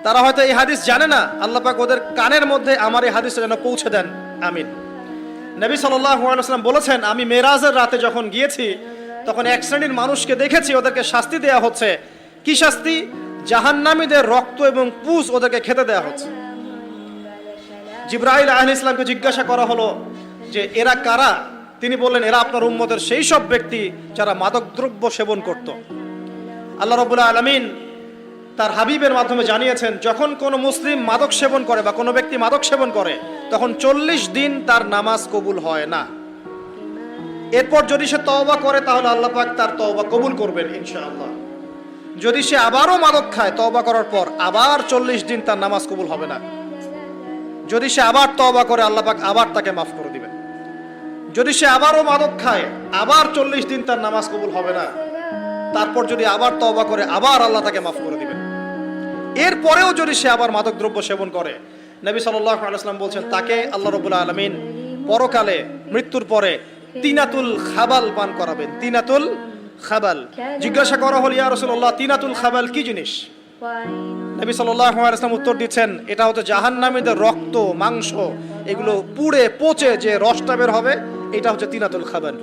তারা হয়তো এই হাদিস জানে না, আল্লাহ পাক ওদের কানের মধ্যে আমার এই হাদিসটা যেন পৌঁছে দেন, আমিন। নবী সাল্লাল্লাহু আলাইহি ওয়াসাল্লাম বলেছেন, আমি মেরাজের রাতে যখন গিয়েছি তখন এক শ্রেণীর মানুষকে দেখেছি, ওদেরকে শাস্তি দেয়া হচ্ছে। কি শাস্তি? জাহান্নামীদের রক্ত এবং পুঁজ ওদেরকে খেতে দেয়া হচ্ছে। জিবরাইল আলাইহিস সালামকে জিজ্ঞাসা করা হলো যে এরা কারা? তিনি বললেন, এরা আপনার উম্মতের সেই সব ব্যক্তি যারা মাদকদ্রব্য সেবন করত। আল্লাহ রাব্বুল আলামিন তার হাবিবের মাধ্যমে জানিয়েছেন, যখন কোনো মুসলিম মাদক সেবন করে বা কোনো ব্যক্তি মাদক সেবন করে তখন 40 দিন তার নামাজ কবুল হয় না। এরপর যদি সে তওবা করে তাহলে আল্লাহ পাক তার তওবা কবুল করবেন ইনশাআল্লাহ। যদি সে আবারও মাদক খায় তওবা করার পর, আবার 40 দিন তার নামাজ কবুল হবে না। যদি সে আবার তওবা করে আল্লাহ পাক আবার তাকে মাফ করে দিবেন। যদি সে আবারও মাদক খায় আবার 40 দিন তার নামাজ কবুল হবে না। তারপর যদি আবার তওবা করে আবার আল্লাহ তাকে মাফ করে দিবেন। এরপরেও যদি সে আবার মাদক দ্রব্য সেবন করে, নবী সাল্লাল্লাহু আলাইহি ওয়াসাল্লাম বলছেন তাকে আল্লাহ রাব্বুল আলামিন পরকালে মৃত্যুর পরে তিনাতুল খাবাল পান করাবেন। তিনাতুল খাবাল। জিজ্ঞাসা করা হল, ইয়া রাসূলুল্লাহ, তিনাতুল খাবাল কি জিনিস? নবী সাল্লাল্লাহু আলাইহি ওয়াসাল্লাম উত্তর দিচ্ছেন, এটা হচ্ছে জাহান্নামীদের রক্ত, মাংস, এগুলো পুড়ে পচে যে রসটা বের হবে, এটা হচ্ছে তিনাতুল খাবাল।